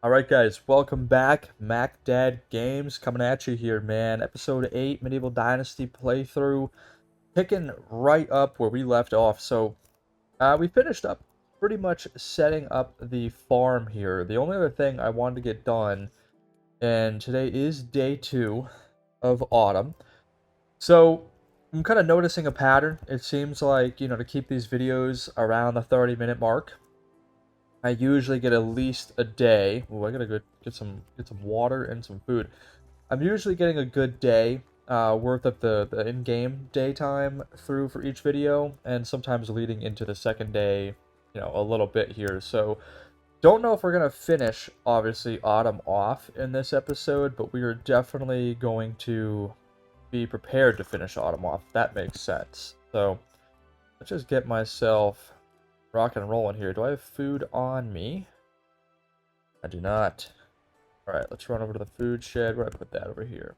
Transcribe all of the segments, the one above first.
Alright guys, welcome back. Mac Dad Games coming at you here, man. Episode 8, Medieval Dynasty playthrough. Picking right up where we left off. We finished up pretty much setting up the farm here. The only other thing I wanted to get done, and today is day 2 of autumn. So, I'm kind of noticing a pattern. It seems like, to keep these videos around the 30-minute mark, I usually get at least a day. Oh, I gotta go get some water and some food. I'm usually getting a good day worth of the in-game daytime through for each video, and sometimes leading into the second day, a little bit here. So don't know if we're gonna finish obviously autumn off in this episode, but we are definitely going to be prepared to finish autumn off. If that makes sense. So let's just get myself rock and rolling here. Do I have food on me? I do not. Alright, let's run over to the food shed. Where do I put that? Over here.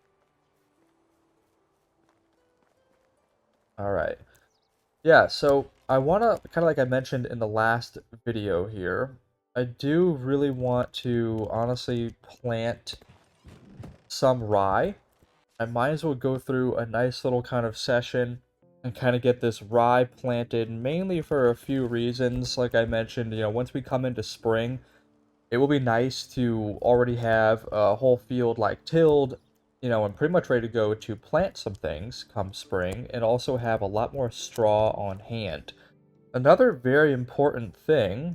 Alright. Yeah, so I want to, kind of like I mentioned in the last video here, I do really want to honestly plant some rye. I might as well go through a nice little kind of session and kind of get this rye planted, mainly for a few reasons. Like I mentioned, once we come into spring, it will be nice to already have a whole field like tilled, and pretty much ready to go to plant some things come spring, and also have a lot more straw on hand. Another very important thing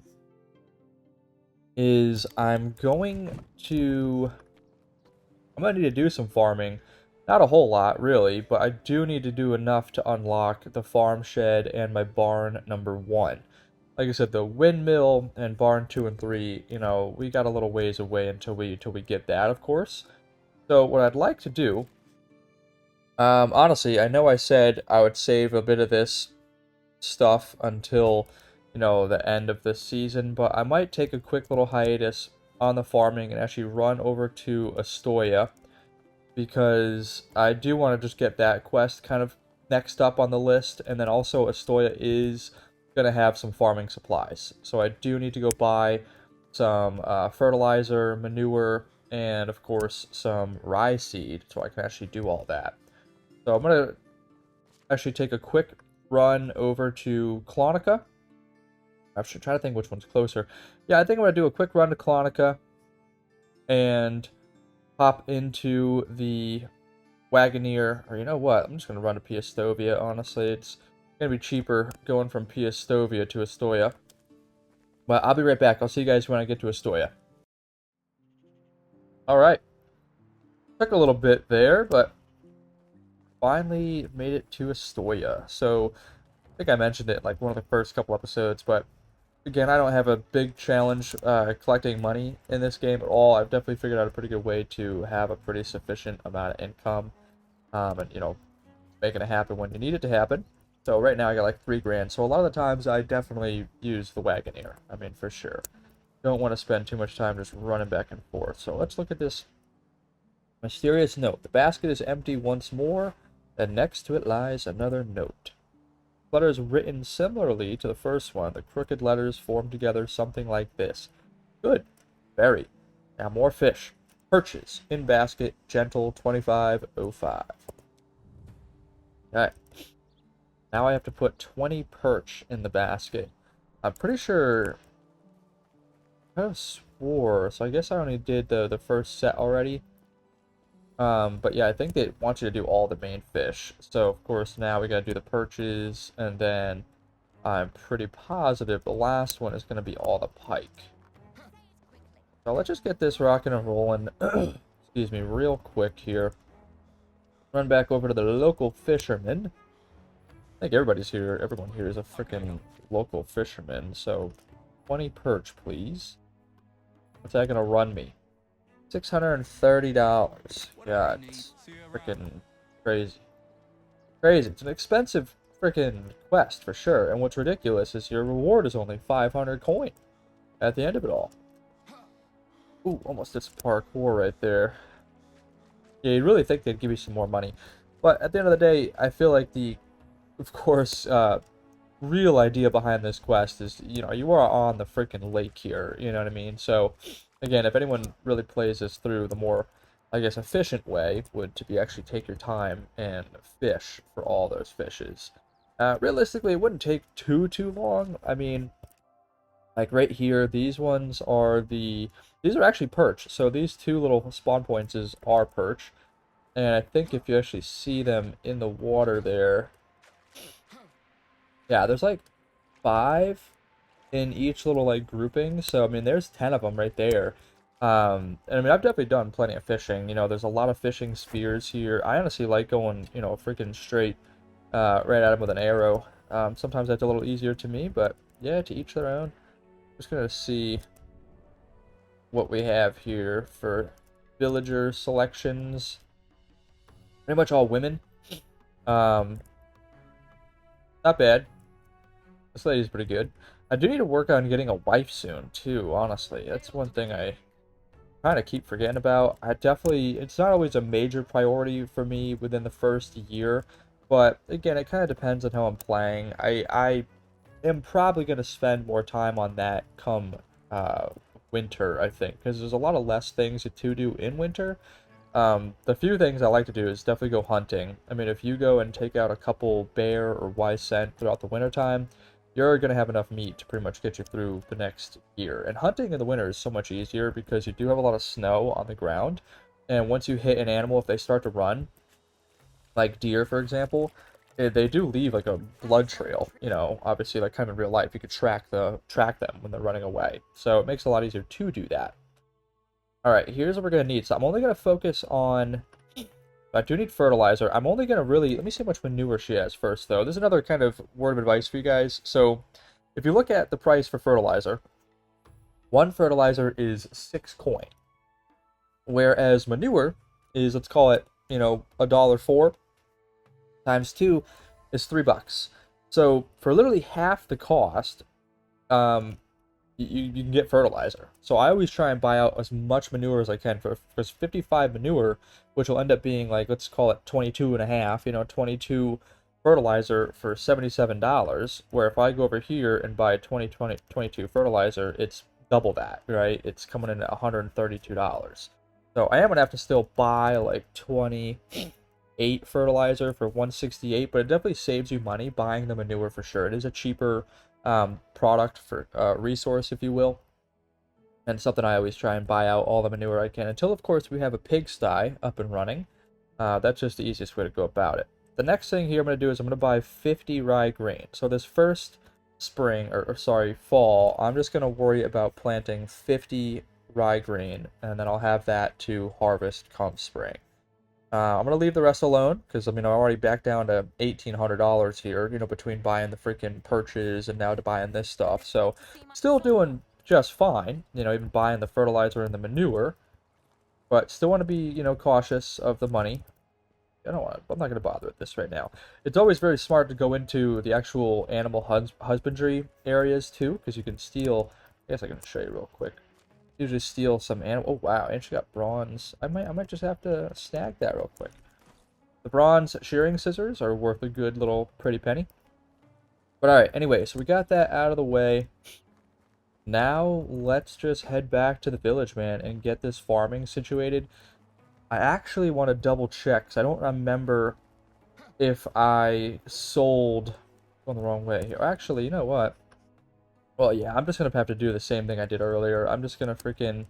is I'm going to need to do some farming. Not a whole lot, really, but I do need to do enough to unlock the farm shed and my barn number 1. Like I said, the windmill and barn 2 and 3, we got a little ways away until we get that, of course. So what I'd like to do, honestly, I know I said I would save a bit of this stuff until, the end of this season, but I might take a quick little hiatus on the farming and actually run over to Astoria, because I do want to just get that quest kind of next up on the list, and then also Astoria is going to have some farming supplies. So I do need to go buy some fertilizer, manure, and of course some rye seed, so I can actually do all that. So I'm going to actually take a quick run over to Clonica. I'm trying to think which one's closer. Yeah, I think I'm going to do a quick run to Clonica and hop into the Wagoneer, or you know what, I'm just going to run to Piastovia, honestly. It's going to be cheaper going from Piastovia to Astoria. But I'll be right back. I'll see you guys when I get to Astoria. Alright. Took a little bit there, but finally made it to Astoria. So, I think I mentioned it like one of the first couple episodes, but again, I don't have a big challenge collecting money in this game at all. I've definitely figured out a pretty good way to have a pretty sufficient amount of income, and making it happen when you need it to happen. So right now I got like 3 grand. So a lot of the times I definitely use the Wagoneer. I mean, for sure. Don't want to spend too much time just running back and forth. So let's look at this mysterious note. The basket is empty once more, and next to it lies another note. Letters written similarly to the first one. The crooked letters form together something like this. Good. Very. Now more fish. Perches. In basket. Gentle. 2505. Alright. Now I have to put 20 perch in the basket. I'm pretty sure I kind of swore, so I guess I only did the first set already. But yeah, I think they want you to do all the main fish. So of course now we gotta do the perches, and then I'm pretty positive the last one is gonna be all the pike. So let's just get this rocking and rolling. Excuse me, real quick here. Run back over to the local fisherman. I think everybody's here. Everyone here is a freaking local fisherman. So 20 perch, please. What's that gonna run me? $630. God, it's freaking crazy. Crazy. It's an expensive freaking quest for sure. And what's ridiculous is your reward is only 500 coin at the end of it all. Ooh, almost did some parkour right there. Yeah, you'd really think they'd give you some more money. But at the end of the day, I feel like of course, real idea behind this quest is, you are on the freaking lake here, you know what I mean? So again, if anyone really plays this through, the more, I guess, efficient way would to be actually take your time and fish for all those fishes. Realistically, it wouldn't take too long. I mean, like right here, these ones are these are actually perch. So these two little spawn points are perch. And I think if you actually see them in the water there, yeah, there's like 5 in each little like grouping. So I mean, there's 10 of them right there. And I mean, I've definitely done plenty of fishing. You know, there's a lot of fishing spears here. I honestly like going, you know, freaking straight right at them with an arrow. Sometimes that's a little easier to me, but yeah, to each their own. Just gonna see what we have here for villager selections. Pretty much all women. Um, Not bad. This lady's pretty good. I do need to work on getting a wife soon, too, honestly. That's one thing I kind of keep forgetting about. It's not always a major priority for me within the first year, but again, it kind of depends on how I'm playing. I am probably going to spend more time on that come uh, winter, I think, because there's a lot of less things to do in winter. The few things I like to do is definitely go hunting. I mean, if you go and take out a couple bear or wise scent throughout the wintertime, you're going to have enough meat to pretty much get you through the next year. And hunting in the winter is so much easier because you do have a lot of snow on the ground. And once you hit an animal, if they start to run, like deer, for example, they do leave like a blood trail. You know, obviously, like kind of in real life, you could track them when they're running away. So it makes it a lot easier to do that. All right, here's what we're going to need. So I'm only going to focus on... I do need fertilizer. I'm only going to really... Let me see how much manure she has first, though. This is another kind of word of advice for you guys. So if you look at the price for fertilizer, one fertilizer is 6 coin. Whereas manure is, let's call it, you know, $1.04 times 2 is $3. So for literally half the cost, um, you can get fertilizer. So I always try and buy out as much manure as I can for 55 manure, which will end up being like, let's call it 22 and a half, you know, 22 fertilizer for $77, where if I go over here and buy 22 fertilizer, it's double that, right? It's coming in at $132. So I am gonna have to still buy like 28 fertilizer for 168, but it definitely saves you money buying the manure for sure. It is a cheaper product for resource, if you will, and something I always try and buy out all the manure I can until, of course, we have a pigsty up and running. That's just the easiest way to go about it. The next thing here I'm going to do is I'm going to buy 50 rye grain. So this first spring, or sorry, fall, I'm just going to worry about planting 50 rye grain, and then I'll have that to harvest come spring. I'm going to leave the rest alone because, I mean, I'm already back down to $1,800 here, you know, between buying the freaking perches and now to buying this stuff. So, still doing just fine, you know, even buying the fertilizer and the manure, but still want to be, you know, cautious of the money. I'm not going to bother with this right now. It's always very smart to go into the actual animal husbandry areas too, because you can steal. I guess I can show you real quick. Usually steal some animal. Oh wow, and she got bronze. I might just have to snag that real quick. The bronze shearing scissors are worth a good little pretty penny. But alright, anyway, so we got that out of the way. Now let's just head back to the village, man, and get this farming situated. I actually want to double check, because I don't remember if I sold... Going the wrong way here. Actually, you know what? Well, yeah, I'm just going to have to do the same thing I did earlier. I'm just going to freaking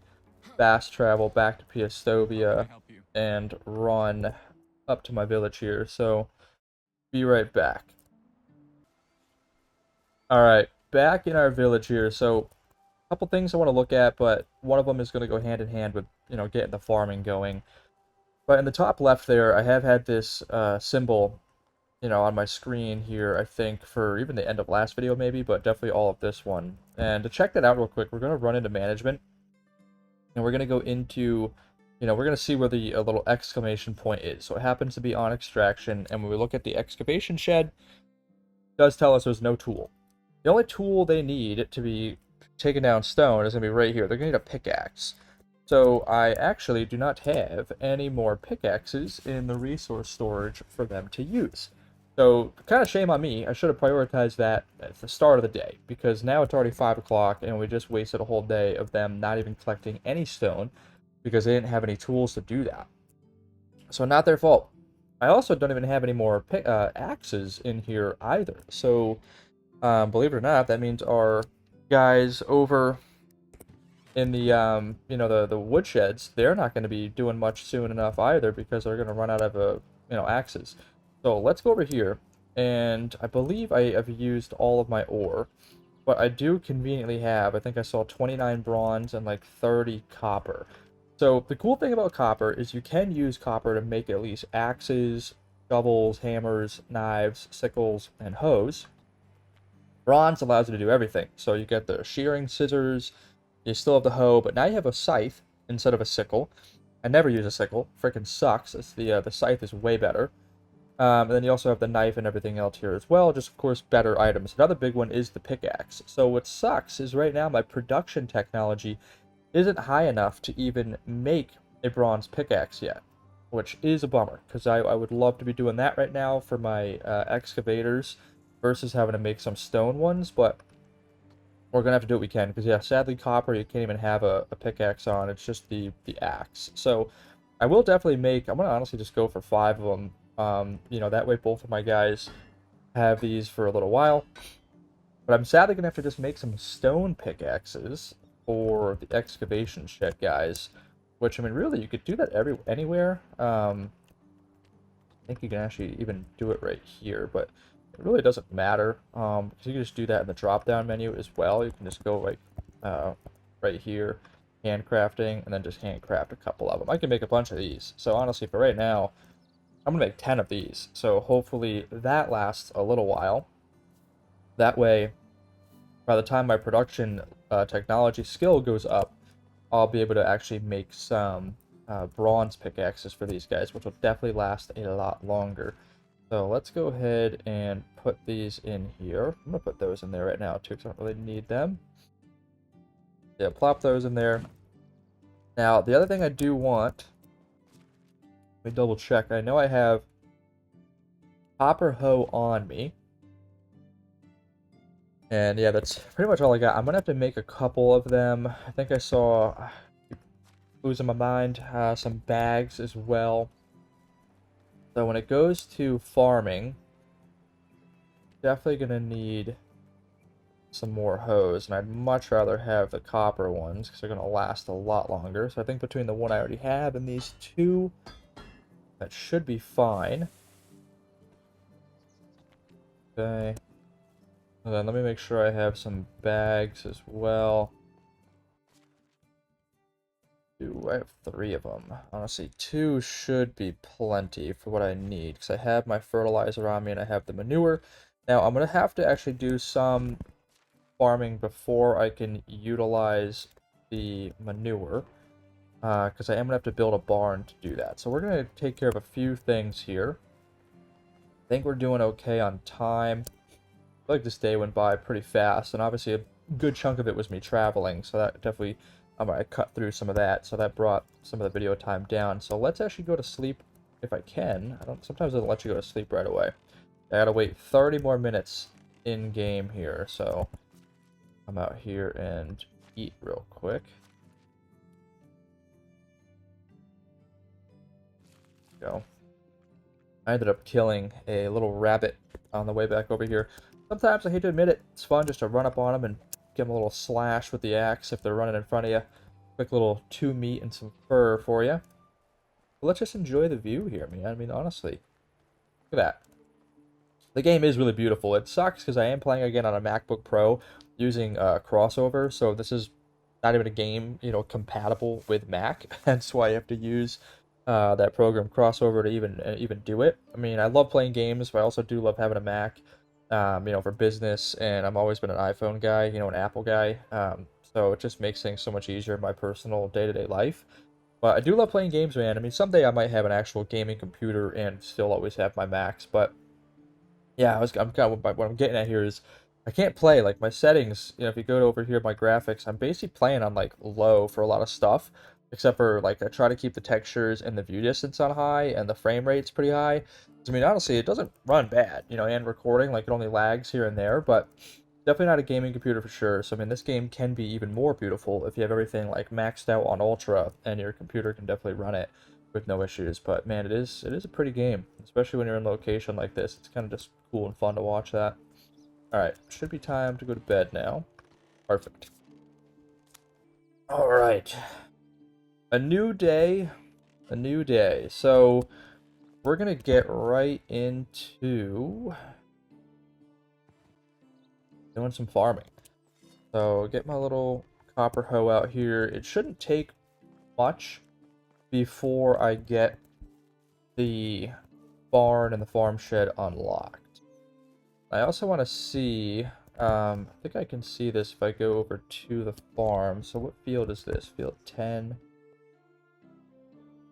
fast travel back to Piastovia and run up to my village here. So, be right back. Alright, back in our village here. So, a couple things I want to look at, but one of them is going to go hand in hand with, you know, getting the farming going. But in the top left there, I have had this symbol, you know, on my screen here, I think, for even the end of last video maybe, but definitely all of this one. And to check that out real quick, we're going to run into management, and we're going to go into, you know, we're going to see where the little exclamation point is. So it happens to be on extraction, and when we look at the excavation shed, it does tell us there's no tool. The only tool they need to be taking down stone is going to be right here. They're going to need a pickaxe. So I actually do not have any more pickaxes in the resource storage for them to use. So, kind of shame on me. I should have prioritized that at the start of the day, because now it's already 5 o'clock, and we just wasted a whole day of them not even collecting any stone, because they didn't have any tools to do that. So, not their fault. I also don't even have any more axes in here either. So, believe it or not, that means our guys over in the the woodsheds, they're not going to be doing much soon enough either, because they're going to run out of axes. So let's go over here, and I believe I've used all of my ore, but I do conveniently have, I think I saw 29 bronze and like 30 copper. So the cool thing about copper is you can use copper to make at least axes, shovels, hammers, knives, sickles, and hoes. Bronze allows you to do everything. So you get the shearing scissors, you still have the hoe, but now you have a scythe instead of a sickle. I never use a sickle. Freaking sucks. It's the scythe is way better. And then you also have the knife and everything else here as well. Just, of course, better items. Another big one is the pickaxe. So what sucks is right now my production technology isn't high enough to even make a bronze pickaxe yet, which is a bummer, because I would love to be doing that right now for my excavators versus having to make some stone ones, but we're gonna have to do what we can, because yeah, sadly copper you can't even have a pickaxe on. It's just the axe. So I will definitely make, I'm gonna honestly just go for 5 of them. That way both of my guys have these for a little while. But I'm sadly gonna have to just make some stone pickaxes for the excavation shit, guys. Which, I mean, really, you could do that anywhere. I think you can actually even do it right here, but it really doesn't matter. Because you can just do that in the drop-down menu as well. You can just go like right here, handcrafting, and then just handcraft a couple of them. I can make a bunch of these. So honestly, for right now, I'm gonna make 10 of these. So hopefully that lasts a little while. That way, by the time my production technology skill goes up, I'll be able to actually make some bronze pickaxes for these guys, which will definitely last a lot longer. So let's go ahead and put these in here. I'm going to put those in there right now too, because I don't really need them. Yeah, plop those in there. Now, the other thing I do want, let me double check. I know I have copper hoe on me. And yeah, that's pretty much all I got. I'm going to have to make a couple of them. I think I saw, losing my mind, some bags as well. So when it goes to farming, definitely going to need some more hoes, and I'd much rather have the copper ones because they're going to last a lot longer. So I think between the one I already have and these two, that should be fine. Okay. And then let me make sure I have some bags as well. I have 3 of them. Honestly, 2 should be plenty for what I need, because I have my fertilizer on me and I have the manure. Now, I'm going to have to actually do some farming before I can utilize the manure, because I am going to have to build a barn to do that. So we're going to take care of a few things here. I think we're doing okay on time. I feel like this day went by pretty fast, and obviously a good chunk of it was me traveling, so that definitely, I cut through some of that, so that brought some of the video time down. So let's actually go to sleep if I can. Sometimes it doesn't let you go to sleep right away. I gotta wait 30 more minutes in game here, so I'm out here and eat real quick. Go. I ended up killing a little rabbit on the way back over here. Sometimes, I hate to admit it, it's fun just to run up on them and give them a little slash with the axe if they're running in front of you. Quick little 2 meat and some fur for you. But let's just enjoy the view here, man. I mean, honestly, look at that. The game is really beautiful. It sucks because I am playing again on a MacBook Pro using crossover, so this is not even a game, compatible with Mac. That's why I have to use that program crossover to even do it. I mean, I love playing games, but I also do love having a Mac, for business, and I've always been an iPhone guy, an Apple guy. So it just makes things so much easier in my personal day-to-day life. But I do love playing games, man. I mean, someday I might have an actual gaming computer and still always have my Macs, but yeah, I'm kind of, what I'm getting at here is I can't play, like, my settings, if you go over here, my graphics, I'm basically playing on, like, low for a lot of stuff, except for, like, I try to keep the textures and the view distance on high, and the frame rate's pretty high, I mean, honestly, it doesn't run bad, you know, and recording, like, it only lags here and there, but definitely not a gaming computer for sure. So, I mean, this game can be even more beautiful if you have everything, like, maxed out on Ultra, and your computer can definitely run it with no issues. But, man, it is a pretty game, especially when you're in a location like this. It's kind of just cool and fun to watch that. Alright, should be time to go to bed now. Perfect. Alright. A new day, a new day. So, we're gonna get right into doing some farming. So get my little copper hoe out here. It shouldn't take much before I get the barn and the farm shed unlocked. I also want to see, I think I can see this if I go over to the farm. So what field is this? Field 10.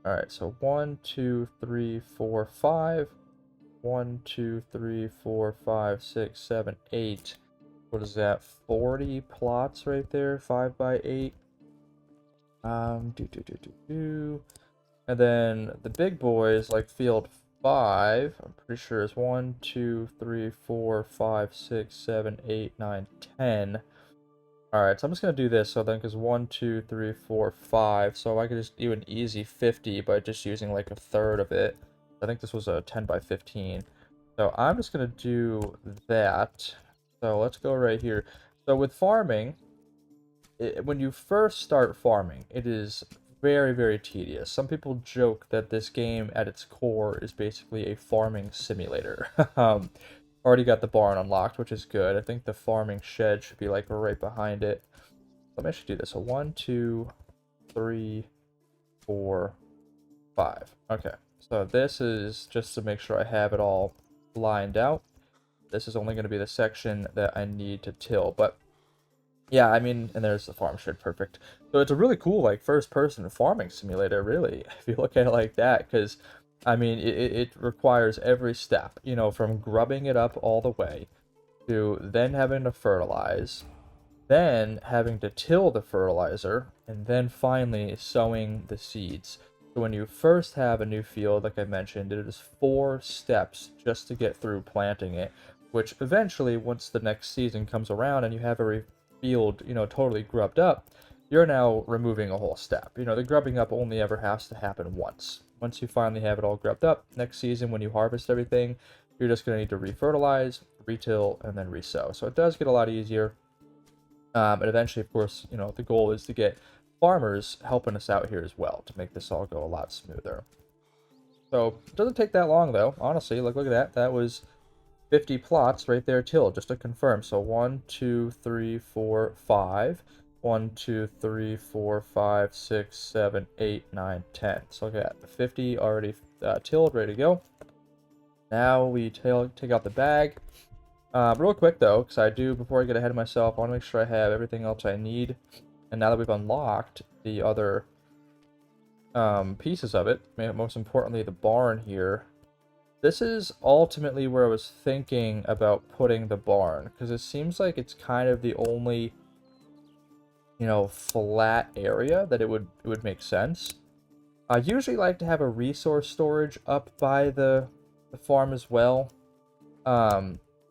Alright, so 1, 2, 3, 4, 5. 1, 2, 3, 4, 5, 6, 7, 8. What is that? 40 plots right there, 5 by 8. And then the big boys, like field 5, I'm pretty sure is 1, 2, 3, 4, 5, 6, 7, 8, 9, 10. Alright, so I'm just going to do this, so then, because 1, 2, 3, 4, 5, so I could just do an easy 50 by just using like a third of it. I think this was a 10 by 15. So I'm just going to do that. So let's go right here. So with farming, when you first start farming, it is very, very tedious. Some people joke that this game at its core is basically a farming simulator. Already got the barn unlocked, which is good. I think the farming shed should be like right behind it. Let me actually do this. So 1, 2, 3, 4, 5. Okay. So this is just to make sure I have it all lined out. This is only going to be the section that I need to till. But yeah, I mean, and there's the farm shed, perfect. So it's a really cool, like, first-person farming simulator, really, if you look at it like that, because, I mean, it requires every step, you know, from grubbing it up all the way, to then having to fertilize, then having to till the fertilizer, and then finally sowing the seeds. So when you first have a new field, like I mentioned, it is 4 steps just to get through planting it, which eventually, once the next season comes around and you have every field, you know, totally grubbed up, you're now removing a whole step. You know, the grubbing up only ever has to happen once. Once you finally have it all grubbed up, next season when you harvest everything, you're just going to need to refertilize, retill, and then resow. So it does get a lot easier. And eventually, of course, you know, the goal is to get farmers helping us out here as well to make this all go a lot smoother. So it doesn't take that long, though. Honestly, look at that. That was 50 plots right there till, just to confirm. So 1, 2, 3, 4, 5. 1, 2, 3, 4, 5, 6, 7, 8, 9, 10. So look at that. 50 already tilled, ready to go. Now we take out the bag. Real quick though, because before I get ahead of myself, I want to make sure I have everything else I need. And now that we've unlocked the other pieces of it, most importantly the barn here, this is ultimately where I was thinking about putting the barn, because it seems like it's kind of the only, you know, flat area that it would make sense. I usually like to have a resource storage up by the farm as well.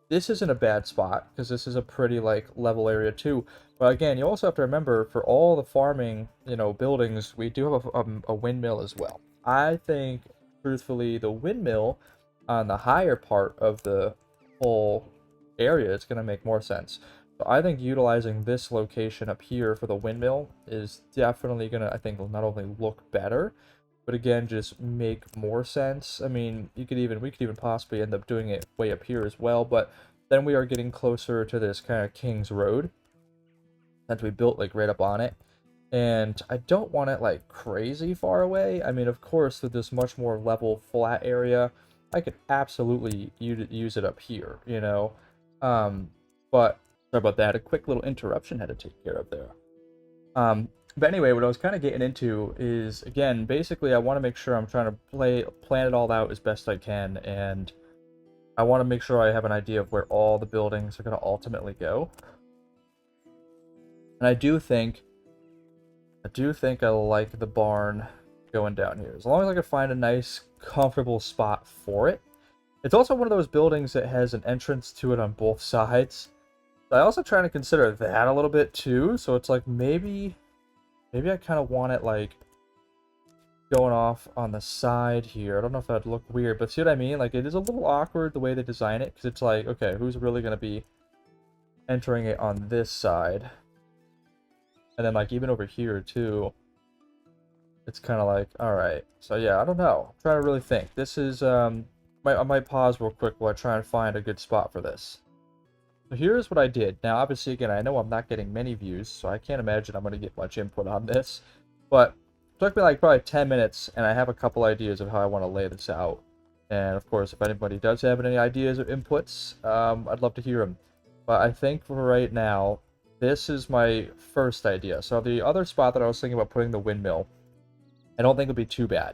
This isn't a bad spot, because this is a pretty, like, level area too. But again, you also have to remember, for all the farming, you know, buildings, we do have a windmill as well. I think, truthfully, the windmill on the higher part of the whole area is going to make more sense. So I think utilizing this location up here for the windmill is definitely going to, I think, not only look better, but again, just make more sense. I mean, we could even possibly end up doing it way up here as well, but then we are getting closer to this kind of King's Road, since we built like right up on it. And I don't want it like crazy far away. I mean, of course, with this much more level flat area, I could absolutely use it up here, you know. But sorry about that. A quick little interruption had to take care of there. But anyway, what I was kind of getting into is, again, basically I want to make sure I'm trying to plan it all out as best I can, and I want to make sure I have an idea of where all the buildings are going to ultimately go. And I do think I like the barn going down here. As long as I can find a nice, comfortable spot for it, It's also one of those buildings that has an entrance to it on both sides. I also trying to consider that a little bit too. So it's like maybe I kind of want it like going off on the side here. I don't know if that'd look weird, but see what I mean? Like it is a little awkward the way they design it because it's like, okay, who's really going to be entering it on this side? And then like even over here too, it's kind of like, all right. So yeah, I don't know. I'm trying to really think. This is I might pause real quick while I try and find a good spot for this. So here's what I did. Now, obviously, again, I know I'm not getting many views, so I can't imagine I'm going to get much input on this. But it took me like probably 10 minutes, and I have a couple ideas of how I want to lay this out. And of course, if anybody does have any ideas or inputs, I'd love to hear them. But I think for right now, this is my first idea. So the other spot that I was thinking about putting the windmill, I don't think would be too bad.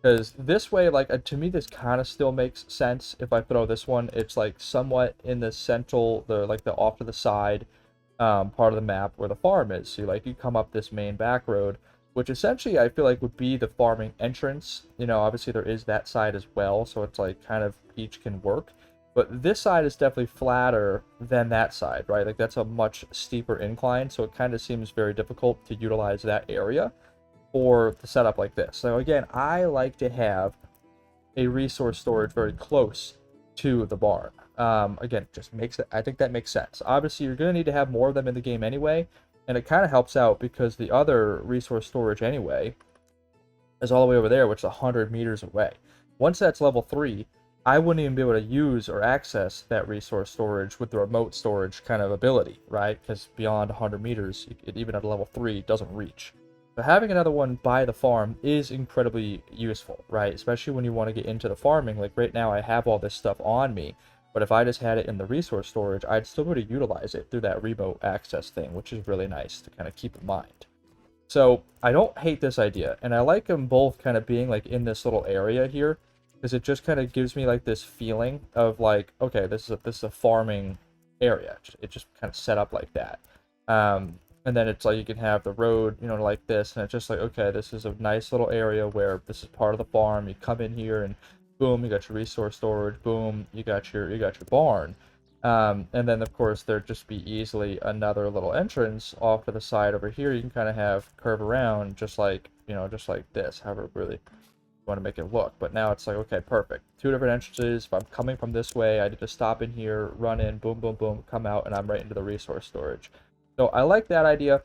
Because this way, like, to me, this kind of still makes sense. If I throw this one, it's, like, somewhat in the central, the off to the side part of the map where the farm is. So, like, you come up this main back road, which essentially I feel like would be the farming entrance. You know, obviously there is that side as well, so it's, like, kind of each can work. But this side is definitely flatter than that side, right? Like, that's a much steeper incline, so it kind of seems very difficult to utilize that area or the setup like this. So again, I like to have a resource storage very close to the barn. Again, just makes it, I think that makes sense. Obviously, you're going to need to have more of them in the game anyway, and it kind of helps out because the other resource storage anyway is all the way over there, which is 100 meters away. Once that's level 3, I wouldn't even be able to use or access that resource storage with the remote storage kind of ability, right? Because beyond 100 meters, it, even at level 3, doesn't reach. So having another one by the farm is incredibly useful, right? Especially when you want to get into the farming. Like right now I have all this stuff on me, but if I just had it in the resource storage, I'd still be able to utilize it through that remote access thing, which is really nice to kind of keep in mind. So I don't hate this idea, and I like them both kind of being like in this little area here, because it just kind of gives me like this feeling of like, okay, this is a farming area. It just kind of set up like that. And then it's like you can have the road, you know, like this, and it's just like, okay, this is a nice little area where this is part of the farm. You come in here and boom, you got your resource storage, boom, you got your barn. And then of course there'd just be easily another little entrance off to the side over here. You can kind of have curve around just like, you know, just like this, however really you want to make it look. But now it's like, okay, perfect. 2 different entrances. If I'm coming from this way, I need to stop in here, run in, boom, boom, boom, come out, and I'm right into the resource storage. So I like that idea.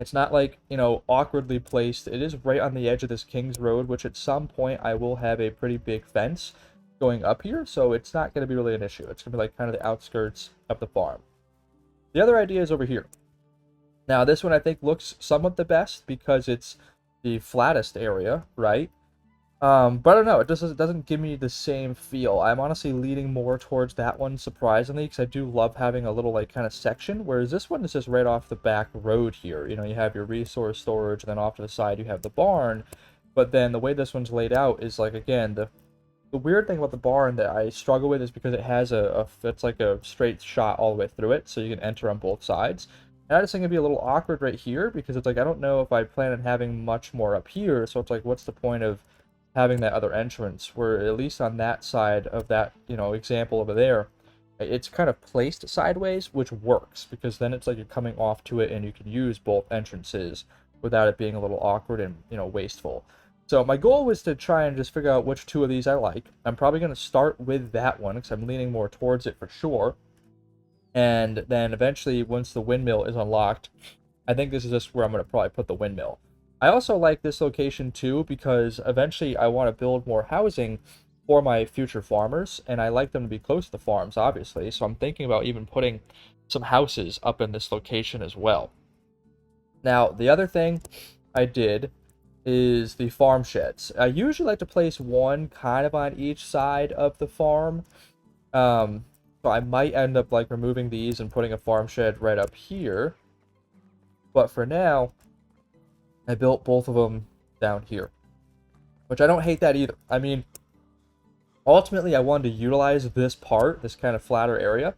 It's not like, you know, awkwardly placed. It is right on the edge of this King's Road, which at some point I will have a pretty big fence going up here, so it's not going to be really an issue. It's going to be like kind of the outskirts of the farm. The other idea is over here. Now, this one I think looks somewhat the best because it's the flattest area, right? But I don't know, it doesn't give me the same feel. I'm honestly leaning more towards that one, surprisingly, because I do love having a little, like, kind of section, whereas this one is just right off the back road here. You know, you have your resource storage, and then off to the side you have the barn, but then the way this one's laid out is, like, again, the weird thing about the barn that I struggle with is because it has it's like a straight shot all the way through it, so you can enter on both sides. And I just think it'd be a little awkward right here, because it's like, I don't know if I plan on having much more up here, so it's like, what's the point of having that other entrance, where at least on that side of that, you know, example over there, it's kind of placed sideways, which works, because then it's like you're coming off to it and you can use both entrances without it being a little awkward and, you know, wasteful. So my goal was to try and just figure out which 2 of these I like. I'm probably going to start with that one, because I'm leaning more towards it for sure. And then eventually, once the windmill is unlocked, I think this is just where I'm going to probably put the windmill. I also like this location too because eventually I want to build more housing for my future farmers, and I like them to be close to the farms, obviously. So I'm thinking about even putting some houses up in this location as well. Now, the other thing I did is the farm sheds. I usually like to place one kind of on each side of the farm. So I might end up like removing these and putting a farm shed right up here. But for now, I built both of them down here, which I don't hate that either. I mean, ultimately, I wanted to utilize this part, this kind of flatter area.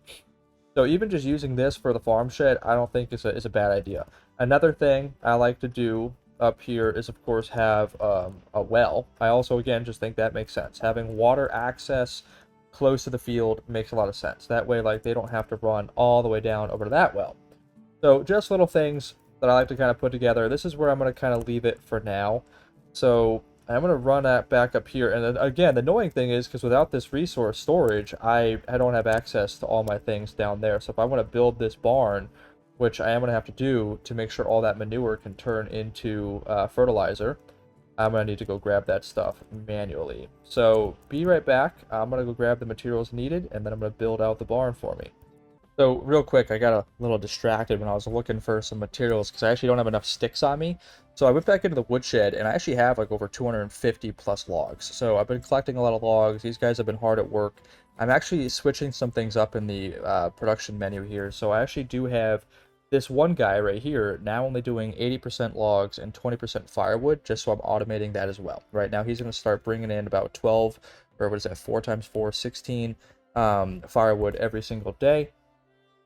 So even just using this for the farm shed, I don't think is a bad idea. Another thing I like to do up here is, of course, have a well. I also, again, just think that makes sense. Having water access close to the field makes a lot of sense. That way, like, they don't have to run all the way down over to that well. So just little things that I like to kind of put together. This is where I'm going to kind of leave it for now. So I'm going to run that back up here. And then again, the annoying thing is because without this resource storage, I don't have access to all my things down there. So if I want to build this barn, which I am going to have to do to make sure all that manure can turn into fertilizer, I'm going to need to go grab that stuff manually. So be right back. I'm going to go grab the materials needed, and then I'm going to build out the barn for me. So real quick, I got a little distracted when I was looking for some materials because I actually don't have enough sticks on me. So I went back into the woodshed, and I actually have like over 250 plus logs. So I've been collecting a lot of logs. These guys have been hard at work. I'm actually switching some things up in the production menu here. So I actually do have this one guy right here now only doing 80% logs and 20% firewood, just so I'm automating that as well. Right now he's going to start bringing in about 12, or what is that, 4 times 4, 16 firewood every single day.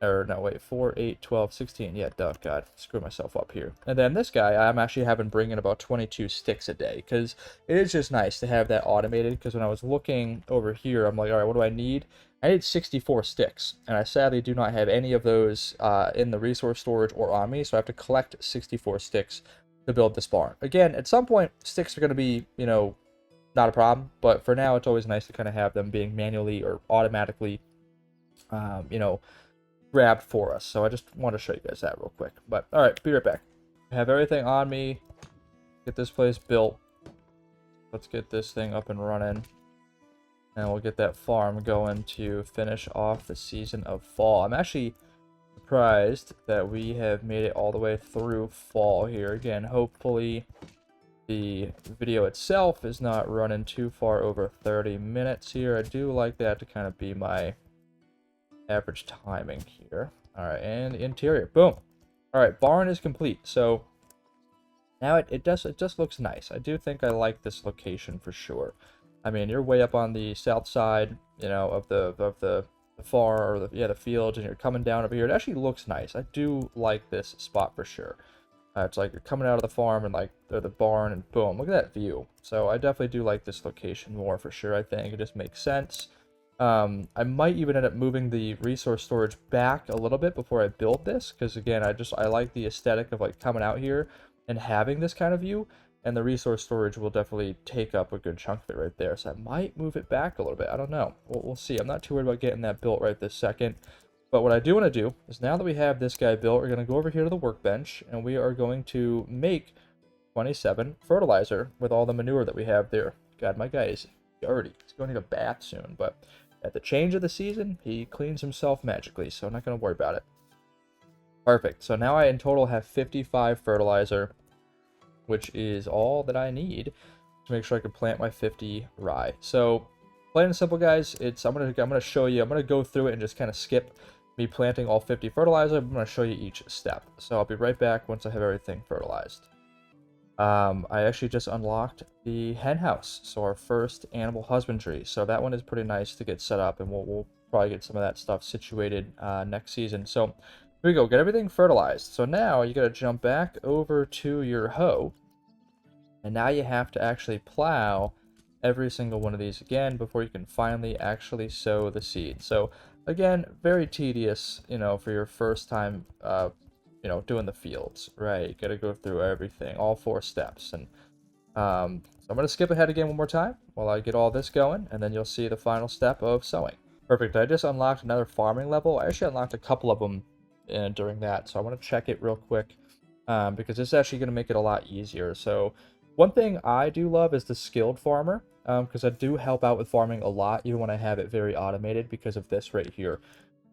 Or no, wait, 4, 8, 12, 16. Yeah, duh, God, screw myself up here. And then this guy, I'm actually having bring in about 22 sticks a day, because it is just nice to have that automated, because when I was looking over here, I'm like, all right, what do I need? I need 64 sticks, and I sadly do not have any of those in the resource storage or on me, so I have to collect 64 sticks to build this barn. Again, at some point, sticks are going to be, you know, not a problem, but for now, it's always nice to kind of have them being manually or automatically, you know, grabbed for us. So I just want to show you guys that real quick. But all right, be right back. I have everything on me. Get this place built. Let's get this thing up and running. And we'll get that farm going to finish off the season of fall. I'm actually surprised that we have made it all the way through fall here. Again, hopefully the video itself is not running too far over 30 minutes here. I do like that to kind of be my average timing here. All right, and interior, boom. All right, barn is complete. So now it just looks nice. I do think I like this location for sure. I mean, you're way up on the south side, you know, of the far, or the fields, and you're coming down over here. It actually looks nice. I do like this spot for sure. It's like you're coming out of the farm and like the barn, and boom, look at that view. So I definitely do like this location more for sure. I think it just makes sense. I might even end up moving the resource storage back a little bit before I build this, because again, I like the aesthetic of like coming out here and having this kind of view, and the resource storage will definitely take up a good chunk of it right there. So I might move it back a little bit. I don't know. We'll see. I'm not too worried about getting that built right this second. But what I do want to do is, now that we have this guy built, we're going to go over here to the workbench, and we are going to make 27 fertilizer with all the manure that we have there. God, my guy is dirty. He's going to need a bath soon, but at the change of the season, he cleans himself magically, so I'm not going to worry about it. Perfect. So now I in total have 55 fertilizer, which is all that I need to make sure I can plant my 50 rye. So plain and simple, guys, I'm gonna show you. I'm gonna go through it and just kind of skip me planting all 50 fertilizer. I'm gonna show you each step. So I'll be right back once I have everything fertilized. I actually just unlocked the hen house, so our first animal husbandry. So that one is pretty nice to get set up, and we'll probably get some of that stuff situated next season. So here we go, get everything fertilized. So now you got to jump back over to your hoe, and now you have to actually plow every single one of these again before you can finally actually sow the seed. So again, very tedious, you know, for your first time you know, doing the fields, right? You gotta go through everything, all 4 steps. And so I'm gonna skip ahead again one more time while I get all this going, and then you'll see the final step of sowing. Perfect. I just unlocked another farming level. I actually unlocked a couple of them during that, so I want to check it real quick because it's actually going to make it a lot easier. So one thing I do love is the skilled farmer, because I do help out with farming a lot, even when I have it very automated, because of this right here.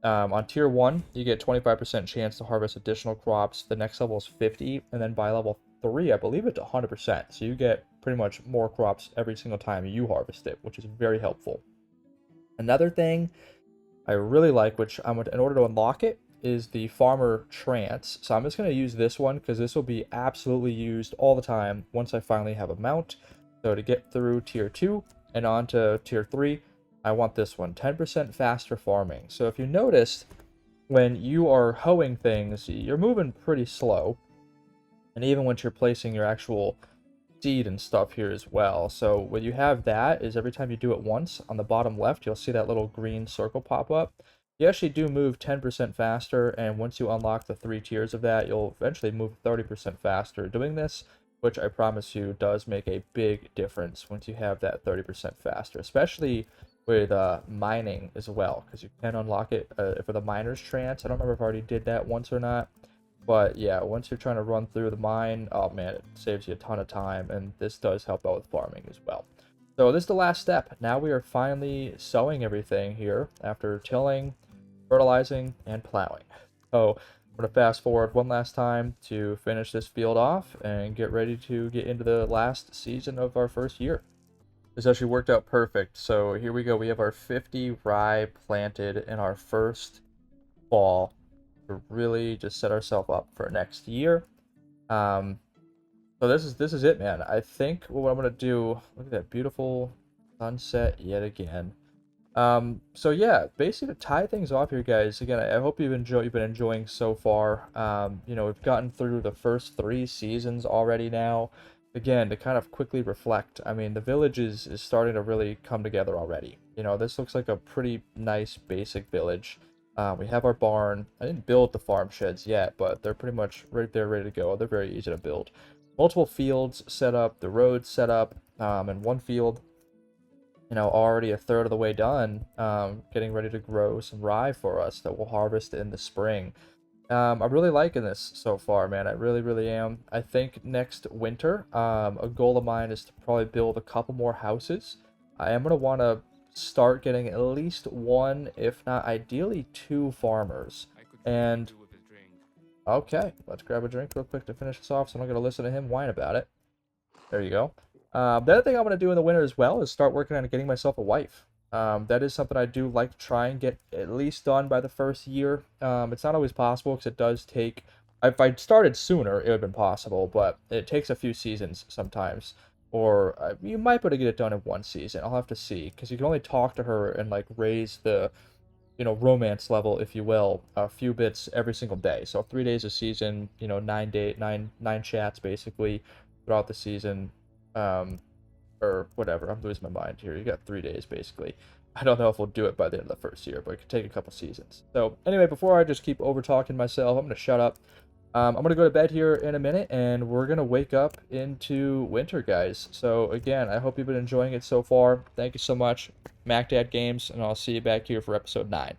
On tier 1, you get 25% chance to harvest additional crops. The next level is 50, and then by level 3, I believe it's 100%. So you get pretty much more crops every single time you harvest it, which is very helpful. Another thing I really like, which in order to unlock it, is the farmer trance. So I'm just going to use this one because this will be absolutely used all the time once I finally have a mount. So to get through tier 2 and on to tier 3, I want this one, 10% faster farming. So if you noticed, when you are hoeing things, you're moving pretty slow. And even when you're placing your actual seed and stuff here as well. So what you have that is every time you do it once, on the bottom left, you'll see that little green circle pop up. You actually do move 10% faster, and once you unlock the 3 tiers of that, you'll eventually move 30% faster doing this, which I promise you does make a big difference once you have that 30% faster, especially with mining as well, because you can unlock it for the miner's trance. I don't remember if I already did that once or not, but yeah, once you're trying to run through the mine, oh man, it saves you a ton of time, and this does help out with farming as well. So this is the last step. Now we are finally sowing everything here after tilling, fertilizing, and plowing. So I'm going to fast forward one last time to finish this field off and get ready to get into the last season of our first year. This actually worked out perfect. So here we go. We have our 50 rye planted in our first fall to really just set ourselves up for next year. Um, so this is it, man. I think what I'm gonna do. Look at that beautiful sunset yet again. So yeah, basically to tie things off here, guys. Again, I hope you've been enjoying so far. We've gotten through the first 3 seasons already now. Again, to kind of quickly reflect, I mean, the village is starting to really come together already. This looks like a pretty nice basic village. We have our barn. I didn't build the farm sheds yet, but they're pretty much right there ready to go. They're very easy to build. Multiple fields set up, the roads set up, and one field already a third of the way done, getting ready to grow some rye for us that we'll harvest in the spring. I'm really liking this so far, man. I really, really am. I think next winter, a goal of mine is to probably build a couple more houses. I am going to want to start getting at least one, if not ideally 2 farmers. And, okay, let's grab a drink real quick to finish this off, so I'm not going to listen to him whine about it. There you go. The other thing I'm going to do in the winter as well is start working on getting myself a wife. That is something I do like to try and get at least done by the first year. It's not always possible because it does take. If I'd started sooner, it would have been possible, but it takes a few seasons sometimes. Or you might be able to get it done in one season. I'll have to see because you can only talk to her and like raise the romance level, if you will, a few bits every single day. So 3 days a season, 9 chats basically throughout the season, or whatever. I'm losing my mind here. You got 3 days basically. I don't know if we'll do it by the end of the first year, but it could take a couple seasons. So anyway, before I just keep over talking myself, I'm gonna shut up. I'm gonna go to bed here in a minute, and we're gonna wake up into winter, guys. So again, I hope you've been enjoying it so far. Thank you so much, MacDad Games, and I'll see you back here for episode 9.